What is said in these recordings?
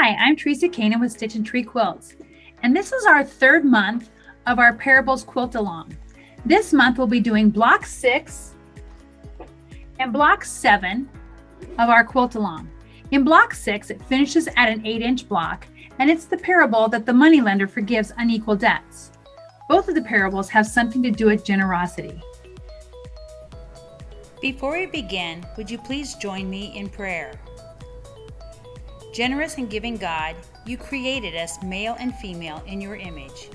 Hi, I'm Teresa Coenen with Stitchin Quilts, and this is our third month of our Parables Quilt Along. This month we'll be doing block 6 and block 7 of our quilt along. In block 6, it finishes at an 8-inch block, and it's the parable that the moneylender forgives unequal debts. Both of the parables have something to do with generosity. Before we begin, would you please join me in prayer? Generous and giving God, you created us male and female in your image.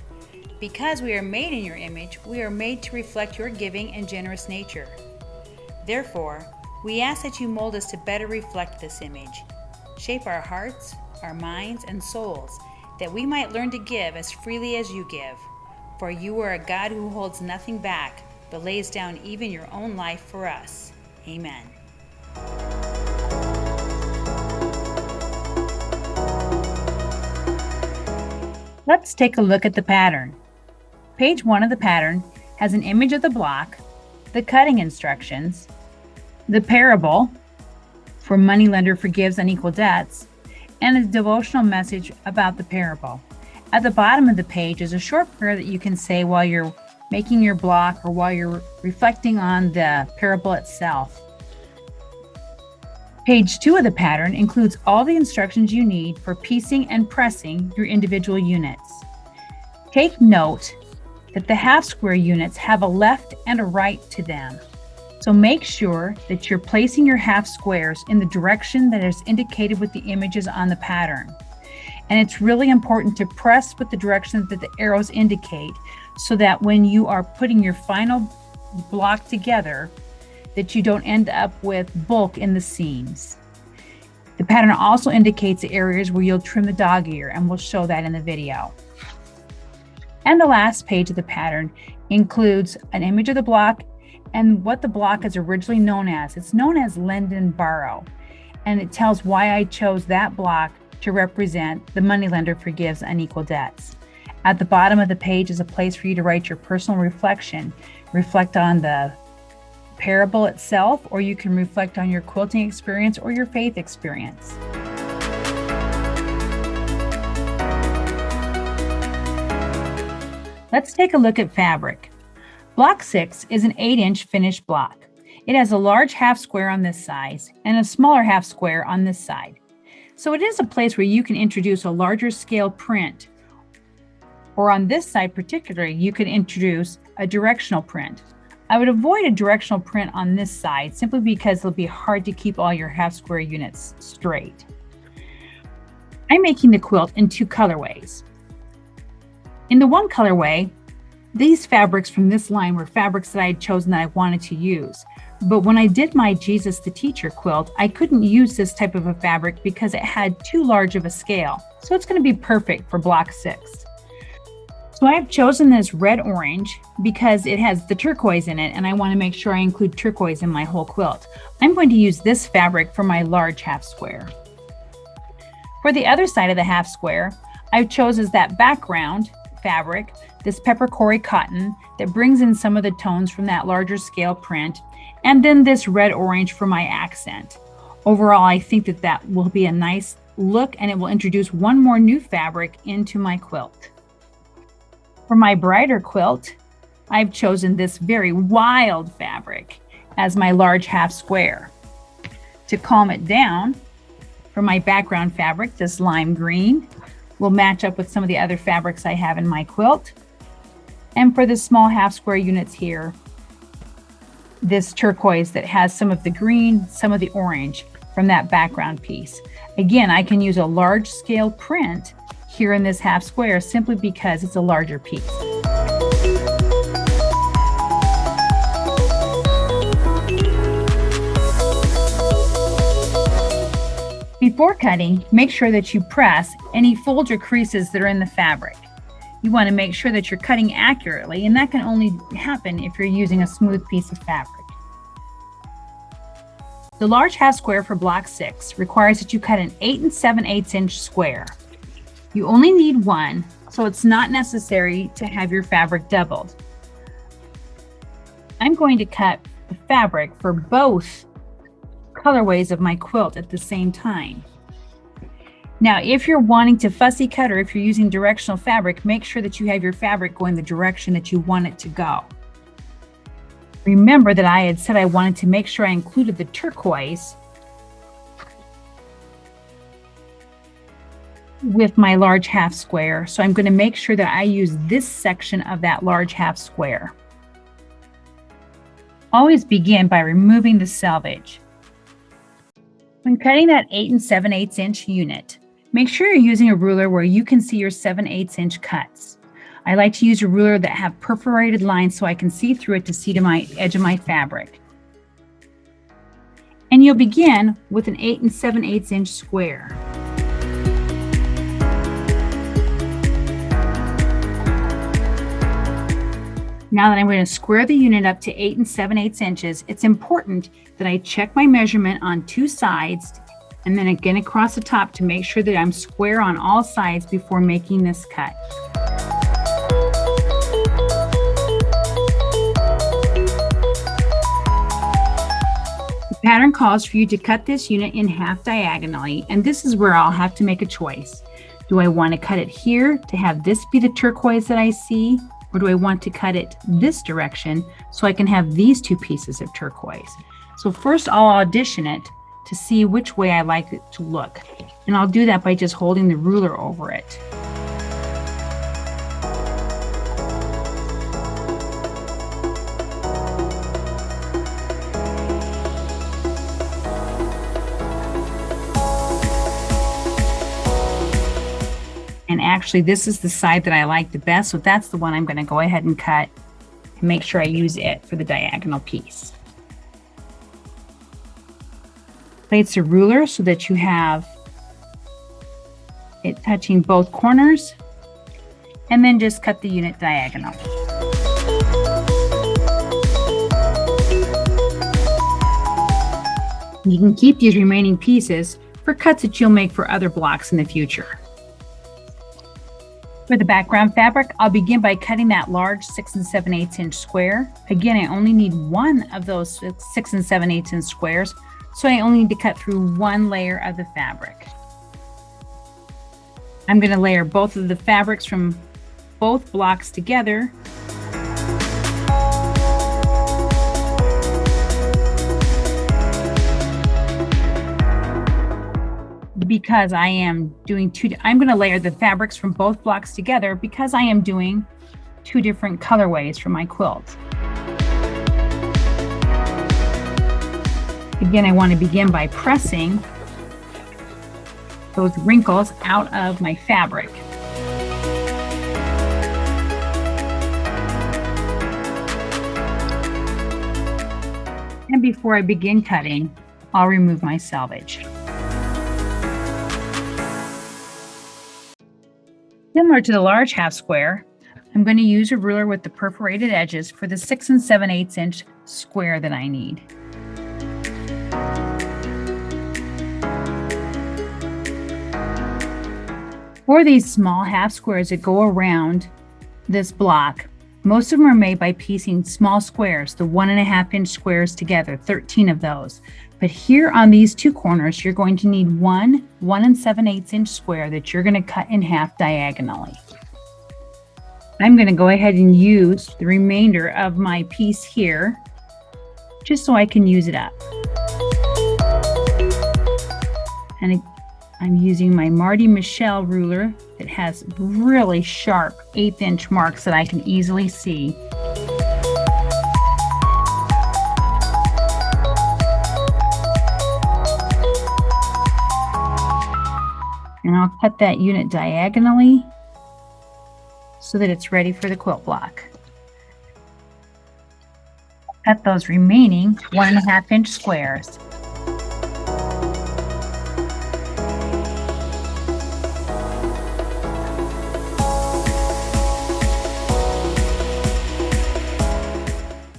Because we are made in your image, we are made to reflect your giving and generous nature. Therefore, we ask that you mold us to better reflect this image. Shape our hearts, our minds, and souls, that we might learn to give as freely as you give. For you are a God who holds nothing back, but lays down even your own life for us. Amen. Let's take a look at the pattern. Page 1 of the pattern has an image of the block, the cutting instructions, the parable for Moneylender Forgives Unequal Debts, and a devotional message about the parable. At the bottom of the page is a short prayer that you can say while you're making your block or while you're reflecting on the parable itself. Page 2 of the pattern includes all the instructions you need for piecing and pressing your individual units. Take note that the half square units have a left and a right to them. So make sure that you're placing your half squares in the direction that is indicated with the images on the pattern. And it's really important to press with the direction that the arrows indicate so that when you are putting your final block together, that you don't end up with bulk in the seams. The pattern also indicates the areas where you'll trim the dog ear, and we'll show that in the video. And the last page of the pattern includes an image of the block and what the block is originally known as. It's known as lend and borrow, and it tells why I chose that block to represent the moneylender forgives unequal debts. At the bottom of the page is a place for you to write your personal reflection. Reflect on the parable itself, or you can reflect on your quilting experience or your faith experience. Let's take a look at fabric. Block 6 is an 8-inch finished block. It has a large half square on this side and a smaller half square on this side. So it is a place where you can introduce a larger scale print, or on this side particularly, you could introduce a directional print. I would avoid a directional print on this side simply because it'll be hard to keep all your half square units straight. I'm making the quilt in 2 colorways. In the one colorway, these fabrics from this line were fabrics that I had chosen that I wanted to use. But when I did my Jesus the Teacher quilt, I couldn't use this type of a fabric because it had too large of a scale. So it's going to be perfect for block 6. So I've chosen this red orange because it has the turquoise in it, and I want to make sure I include turquoise in my whole quilt. I'm going to use this fabric for my large half square. For the other side of the half square, I've chosen that background fabric, this peppercorn cotton that brings in some of the tones from that larger scale print, and then this red orange for my accent. Overall, I think that will be a nice look, and it will introduce one more new fabric into my quilt. For my brighter quilt, I've chosen this very wild fabric as my large half square. To calm it down, for my background fabric, this lime green will match up with some of the other fabrics I have in my quilt. And for the small half square units here, this turquoise that has some of the green, some of the orange from that background piece. Again, I can use a large scale print here in this half square simply because it's a larger piece. Before cutting, make sure that you press any folds or creases that are in the fabric. You want to make sure that you're cutting accurately, and that can only happen if you're using a smooth piece of fabric. The large half square for block 6 requires that you cut an 8 7/8 inch square. You only need one, so it's not necessary to have your fabric doubled. I'm going to cut the fabric for both colorways of my quilt at the same time. Now, if you're wanting to fussy cut or if you're using directional fabric, make sure that you have your fabric going the direction that you want it to go. Remember that I had said I wanted to make sure I included the turquoise with my large half square. So I'm going to make sure that I use this section of that large half square. Always begin by removing the selvage. When cutting that 8 7/8 inch unit, make sure you're using a ruler where you can see your 7/8 inch cuts. I like to use a ruler that have perforated lines so I can see through it to see to my edge of my fabric. And you'll begin with an 8 7/8 inch square. Now that I'm going to square the unit up to 8 7/8 inches, it's important that I check my measurement on two sides and then again across the top to make sure that I'm square on all sides before making this cut. The pattern calls for you to cut this unit in half diagonally, and this is where I'll have to make a choice. Do I want to cut it here to have this be the turquoise that I see? Or do I want to cut it this direction so I can have these two pieces of turquoise? So first I'll audition it to see which way I like it to look. And I'll do that by just holding the ruler over it. And actually, this is the side that I like the best, so that's the one I'm going to go ahead and cut and make sure I use it for the diagonal piece. Place a ruler so that you have it touching both corners, and then just cut the unit diagonal. You can keep these remaining pieces for cuts that you'll make for other blocks in the future. For the background fabric, I'll begin by cutting that large 6 7/8 inch square. Again, I only need one of those 6 7/8 inch squares, so I only need to cut through one layer of the fabric. I'm going to layer both of the fabrics from both blocks together. Because I am doing I'm going to layer the fabrics from both blocks together because I am doing two different colorways for my quilt. Again, I want to begin by pressing those wrinkles out of my fabric. And before I begin cutting, I'll remove my selvage. Similar to the large half square, I'm going to use a ruler with the perforated edges for the 6 7/8 inch square that I need. For these small half squares that go around this block, most of them are made by piecing small squares, the 1.5 inch squares together, 13 of those. But here on these two corners, you're going to need one 1 7/8 inch square that you're going to cut in half diagonally. I'm going to go ahead and use the remainder of my piece here, just so I can use it up. And I'm using my Marty Michelle ruler that has really sharp 1/8 inch marks that I can easily see. And I'll cut that unit diagonally so that it's ready for the quilt block. Cut those remaining 1.5 inch squares.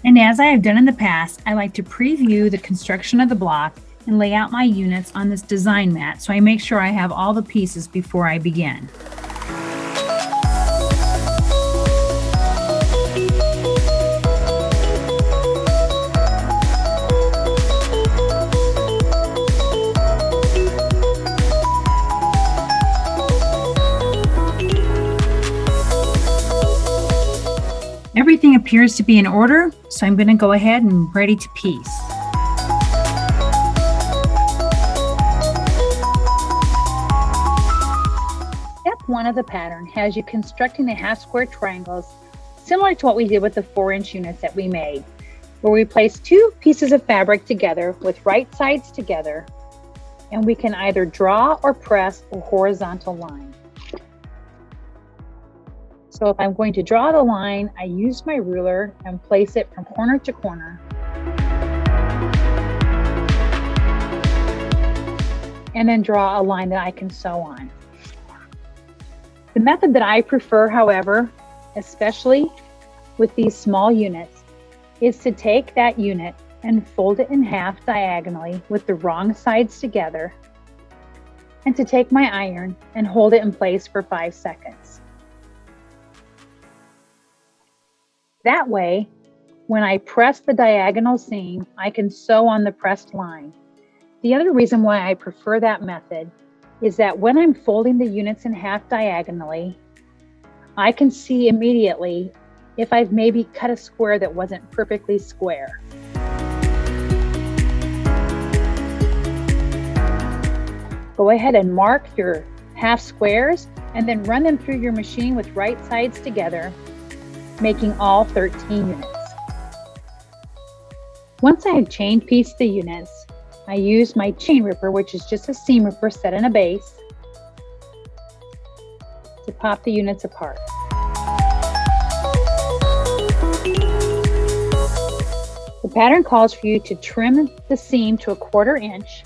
And as I have done in the past, I like to preview the construction of the block and lay out my units on this design mat so I make sure I have all the pieces before I begin. Everything appears to be in order, so I'm going to go ahead and ready to piece. Step 1 of the pattern has you constructing the half square triangles similar to what we did with the 4-inch units that we made, where we place 2 pieces of fabric together with right sides together, and we can either draw or press a horizontal line. So if I'm going to draw the line, I use my ruler and place it from corner to corner. And then draw a line that I can sew on. The method that I prefer, however, especially with these small units, is to take that unit and fold it in half diagonally with the wrong sides together, and to take my iron and hold it in place for 5 seconds. That way, when I press the diagonal seam, I can sew on the pressed line. The other reason why I prefer that method is that when I'm folding the units in half diagonally, I can see immediately if I've maybe cut a square that wasn't perfectly square. Go ahead and mark your half squares and then run them through your machine with right sides together, making all 13 units. Once I have chain pieced the units, I use my chain ripper, which is just a seam ripper set in a base, to pop the units apart. The pattern calls for you to trim the seam to 1/4 inch,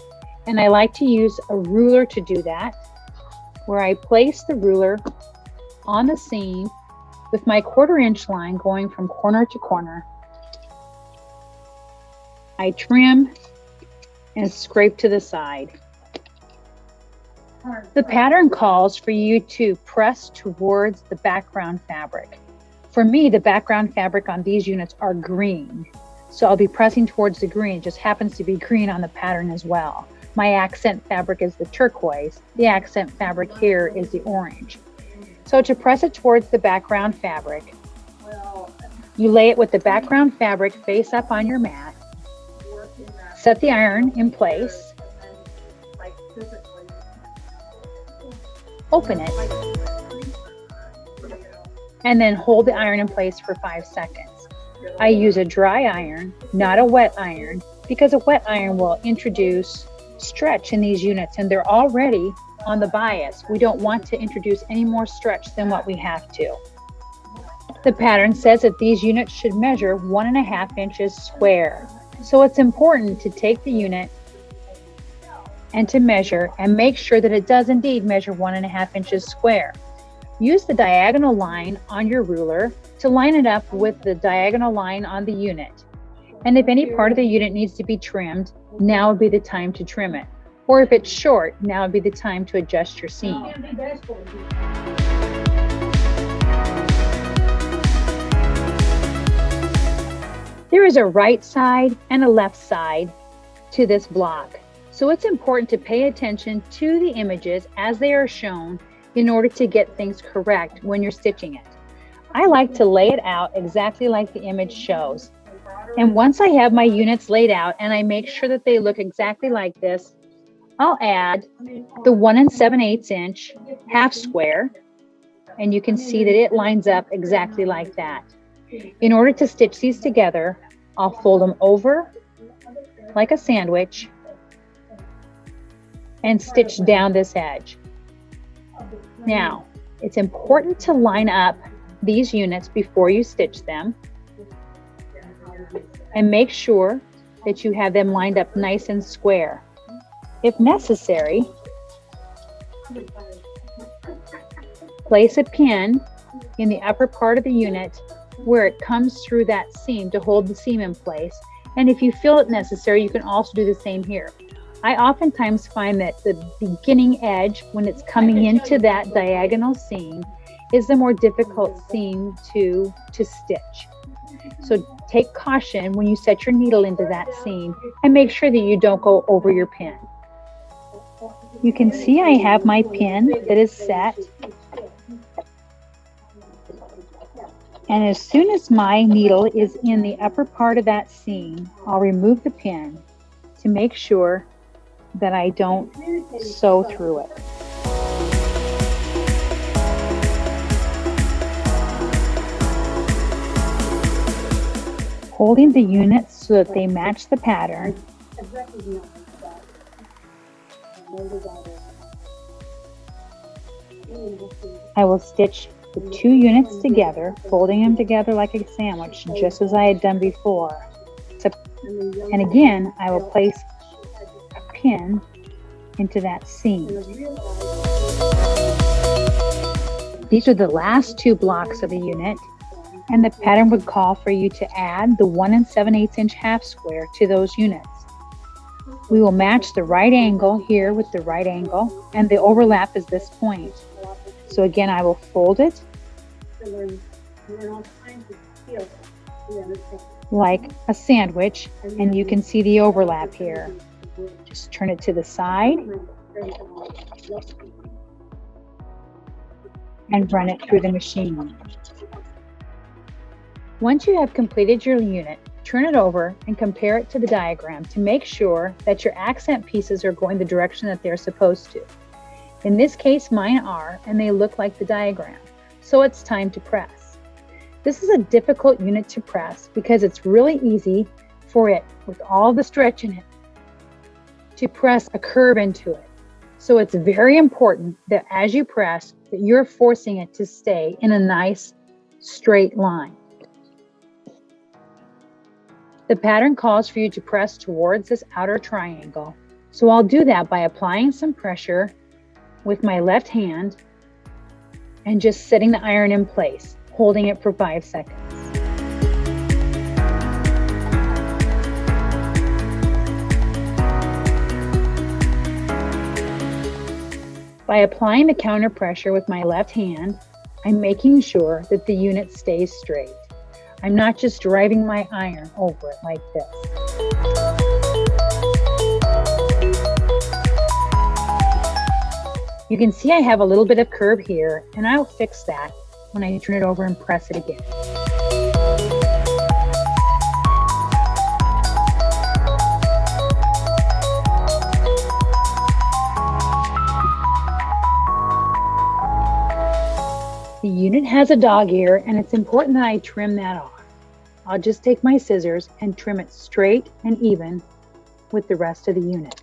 and I like to use a ruler to do that, where I place the ruler on the seam with my 1/4 inch line going from corner to corner. I trim and scrape to the side. The pattern calls for you to press towards the background fabric. For me, the background fabric on these units are green, so I'll be pressing towards the green. It just happens to be green on the pattern as well. My accent fabric is the turquoise. The accent fabric here is the orange. So to press it towards the background fabric, you lay it with the background fabric face up on your mat, set the iron in place, open it, and then hold the iron in place for 5 seconds. I use a dry iron, not a wet iron, because a wet iron will introduce stretch in these units, and they're already on the bias. We don't want to introduce any more stretch than what we have to. The pattern says that these units should measure 1.5 inches square. So it's important to take the unit and to measure and make sure that it does indeed measure 1.5 inches square. Use the diagonal line on your ruler to line it up with the diagonal line on the unit. And if any part of the unit needs to be trimmed, now would be the time to trim it. Or if it's short, now would be the time to adjust your seam. There is a right side and a left side to this block, so it's important to pay attention to the images as they are shown in order to get things correct when you're stitching it. I like to lay it out exactly like the image shows. And once I have my units laid out and I make sure that they look exactly like this, I'll add the 1 7/8 inch half square, and you can see that it lines up exactly like that. In order to stitch these together, I'll fold them over like a sandwich and stitch down this edge. Now, it's important to line up these units before you stitch them, and make sure that you have them lined up nice and square. If necessary, place a pin in the upper part of the unit where it comes through that seam to hold the seam in place. And if you feel it necessary, you can also do the same here. I oftentimes find that the beginning edge, when it's coming into that diagonal seam, is the more difficult seam to stitch. So take caution when you set your needle into that seam and make sure that you don't go over your pin. You can see I have my pin that is set. And as soon as my needle is in the upper part of that seam, I'll remove the pin to make sure that I don't sew through it. Holding the units so that they match the pattern, I will stitch the 2 units together, folding them together like a sandwich, just as I had done before. And again, I will place a pin into that seam. These are the last 2 blocks of the unit, and the pattern would call for you to add the 1 7/8 inch half square to those units. We will match the right angle here with the right angle, and the overlap is this point. So again, I will fold it like a sandwich, and you can see the overlap here. Just turn it to the side and run it through the machine. Once you have completed your unit, turn it over and compare it to the diagram to make sure that your accent pieces are going the direction that they're supposed to. In this case, mine are, and they look like the diagram. So it's time to press. This is a difficult unit to press because it's really easy for it, with all the stretch in it, to press a curve into it. So it's very important that as you press, that you're forcing it to stay in a nice straight line. The pattern calls for you to press towards this outer triangle. So I'll do that by applying some pressure with my left hand and just setting the iron in place, holding it for 5 seconds. By applying the counter pressure with my left hand, I'm making sure that the unit stays straight. I'm not just driving my iron over it like this. You can see I have a little bit of curve here, and I'll fix that when I turn it over and press it again. The unit has a dog ear, and it's important that I trim that off. I'll just take my scissors and trim it straight and even with the rest of the unit.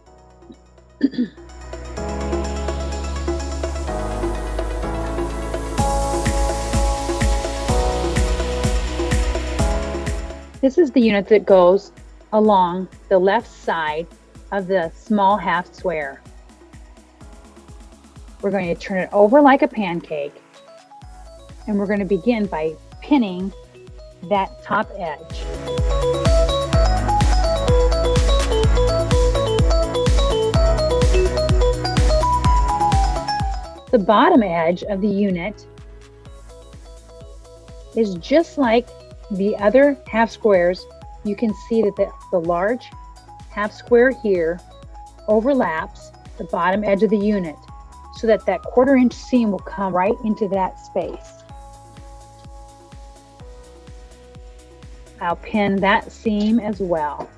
This is the unit that goes along the left side of the small half square. We're going to turn it over like a pancake, and we're going to begin by pinning that top edge. The bottom edge of the unit is just like the other half squares. You can see that the large half square here overlaps the bottom edge of the unit, so that that 1/4 inch seam will come right into that space. I'll pin that seam as well.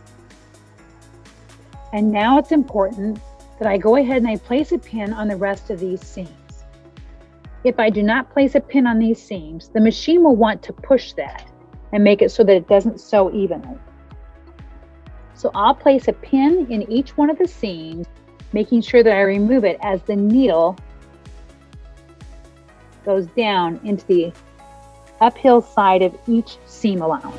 And now it's important that I go ahead and I place a pin on the rest of these seams. If I do not place a pin on these seams, the machine will want to push that and make it so that it doesn't sew evenly. So I'll place a pin in each one of the seams, making sure that I remove it as the needle goes down into the uphill side of each seam allowance.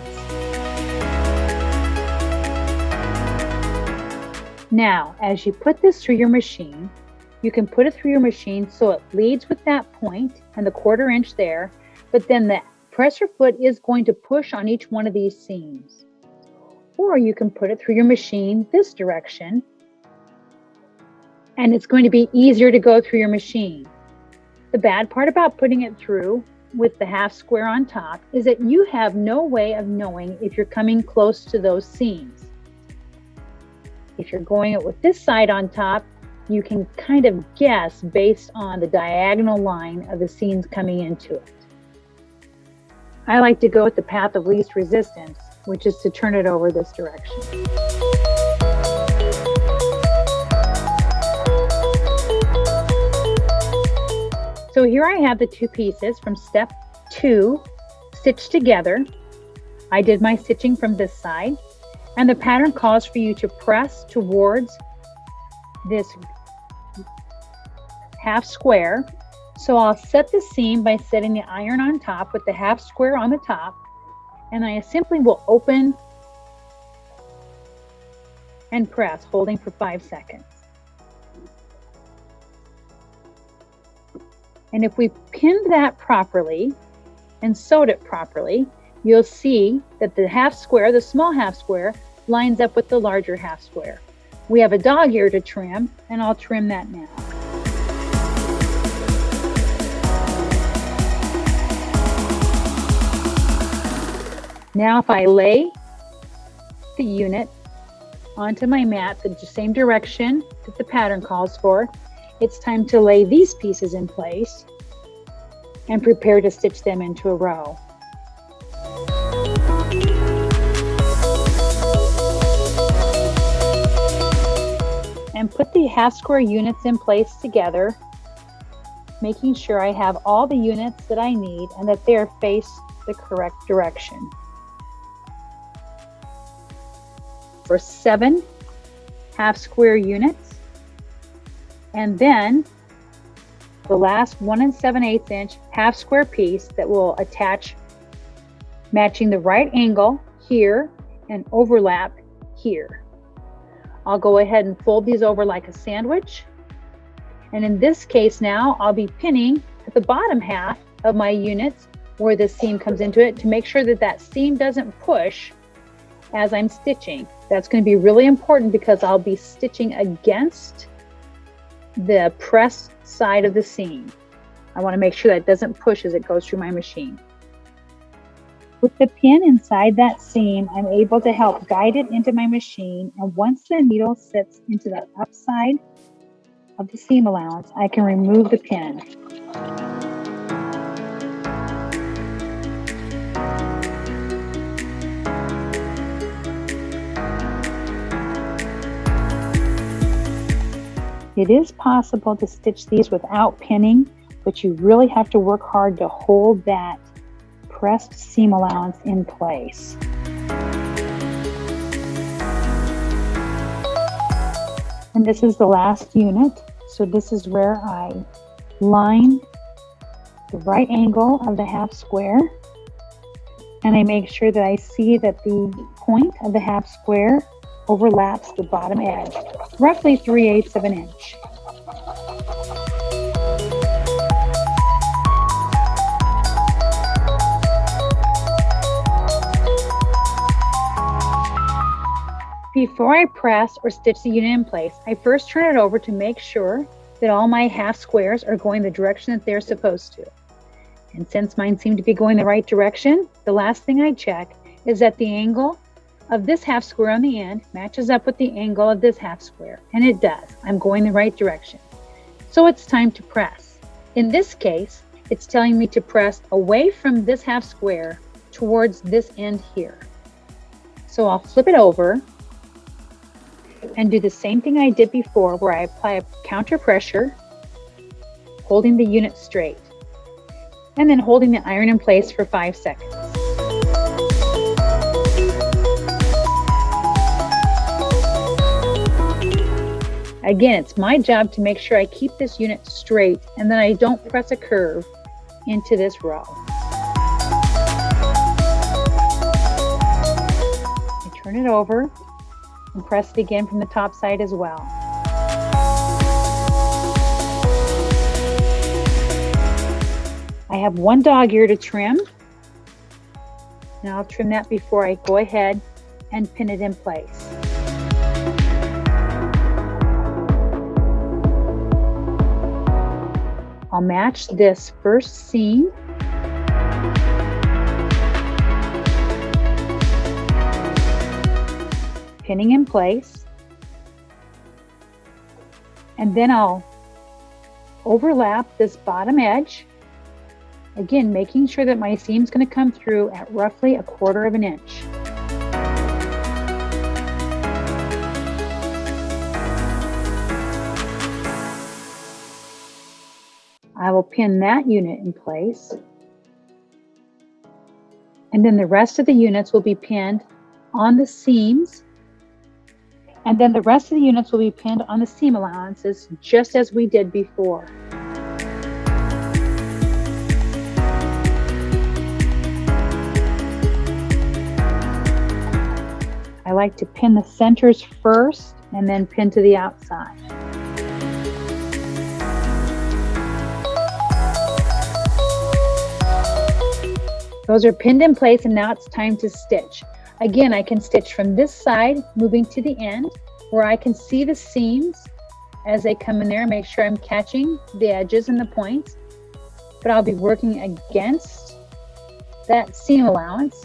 Now, as you put this through your machine, you can put it through your machine so it leads with that point and the 1/4 inch there, but then the presser foot is going to push on each one of these seams. Or you can put it through your machine this direction, and it's going to be easier to go through your machine. The bad part about putting it through with the half square on top is that you have no way of knowing if you're coming close to those seams. If you're going it with this side on top, you can kind of guess based on the diagonal line of the seams coming into it. I like to go with the path of least resistance, which is to turn it over this direction. So here I have the two pieces from step 2 stitched together. I did my stitching from this side, and the pattern calls for you to press towards this half square. So I'll set the seam by setting the iron on top with the half square on the top, and I simply will open and press, holding for 5 seconds. And if we pinned that properly and sewed it properly, you'll see that the half square, the small half square, lines up with the larger half square. We have a dog ear to trim, and I'll trim that now. Now if I lay the unit onto my mat, the same direction that the pattern calls for, it's time to lay these pieces in place and prepare to stitch them into a row. And put the half square units in place together, making sure I have all the units that I need and that they are faced the correct direction. For 7 half square units, and then the last 1 7/8 inch half square piece that will attach, matching the right angle here and overlap here. I'll go ahead and fold these over like a sandwich. And in this case now, I'll be pinning at the bottom half of my units where the seam comes into it to make sure that that seam doesn't push as I'm stitching. That's going to be really important because I'll be stitching against the press side of the seam. I want to make sure that it doesn't push as it goes through my machine. With the pin inside that seam, I'm able to help guide it into my machine, and once the needle sits into the upside of the seam allowance, I can remove the pin. It is possible to stitch these without pinning, but you really have to work hard to hold that pressed seam allowance in place. And this is the last unit. So this is where I line the right angle of the half square, and I make sure that I see that the point of the half square overlaps the bottom edge, roughly 3/8 of an inch. Before I press or stitch the unit in place, I first turn it over to make sure that all my half squares are going the direction that they're supposed to. And since mine seem to be going the right direction, the last thing I check is that the angle of this half square on the end matches up with the angle of this half square, and it does. I'm going the right direction. So it's time to press. In this case, it's telling me to press away from this half square towards this end here. So I'll flip it over and do the same thing I did before, where I apply a counter pressure, holding the unit straight, and then holding the iron in place for 5 seconds. Again, it's my job to make sure I keep this unit straight and that I don't press a curve into this row. I turn it over and press it again from the top side as well. I have one dog ear to trim. Now I'll trim that before I go ahead and pin it in place. I'll match this first seam . Pinning in place, and then I'll overlap this bottom edge Again, making sure that my seam's going to come through at roughly 1/4 of an inch. I will pin that unit in place. And then the rest of the units will be pinned on the seams. And then the rest of the units will be pinned on the seam allowances, just as we did before. I like to pin the centers first and then pin to the outside. Those are pinned in place, and now it's time to stitch. Again, I can stitch from this side, moving to the end, where I can see the seams as they come in there, make sure I'm catching the edges and the points. But I'll be working against that seam allowance,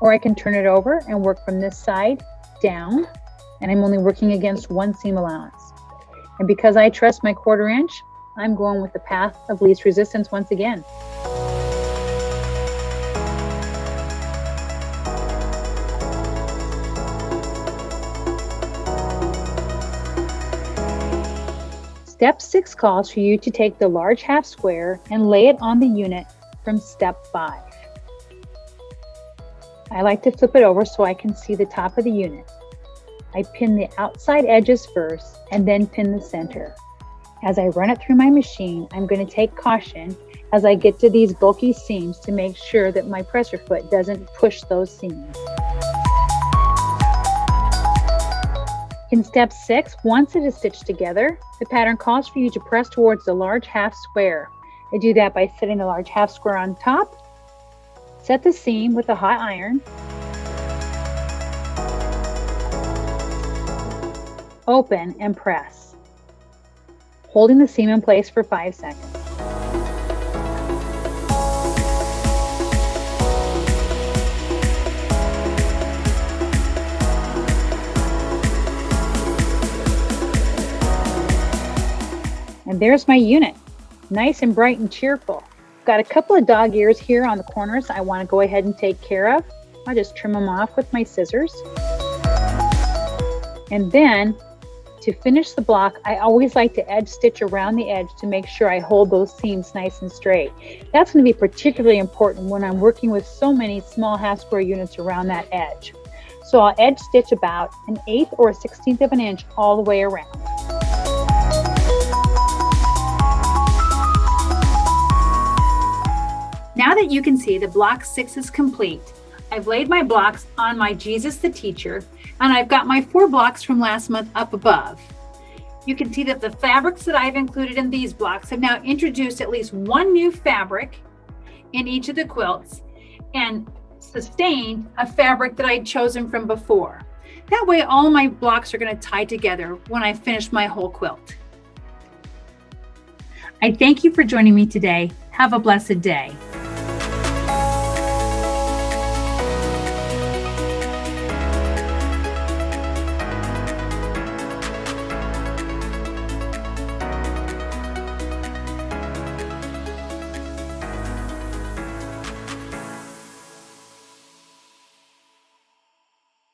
or I can turn it over and work from this side down, and I'm only working against one seam allowance. And because I trust my 1/4 inch, I'm going with the path of least resistance once again. Step 6 calls for you to take the large half square and lay it on the unit from step 5. I like to flip it over so I can see the top of the unit. I pin the outside edges first and then pin the center. As I run it through my machine, I'm going to take caution as I get to these bulky seams to make sure that my presser foot doesn't push those seams. In step 6, once it is stitched together, the pattern calls for you to press towards the large half square. I do that by setting the large half square on top, set the seam with a hot iron, open and press, holding the seam in place for 5 seconds. And there's my unit, nice and bright and cheerful. Got a couple of dog ears here on the corners I want to go ahead and take care of. I'll just trim them off with my scissors. And then to finish the block, I always like to edge stitch around the edge to make sure I hold those seams nice and straight. That's going to be particularly important when I'm working with so many small half square units around that edge. So I'll edge stitch about 1/8 or 1/16 of an inch all the way around. Now that you can see the block 6 is complete, I've laid my blocks on my Jesus the Teacher, and I've got my 4 blocks from last month up above. You can see that the fabrics that I've included in these blocks have now introduced at least one new fabric in each of the quilts and sustained a fabric that I'd chosen from before. That way all my blocks are going to tie together when I finish my whole quilt. I thank you for joining me today. Have a blessed day.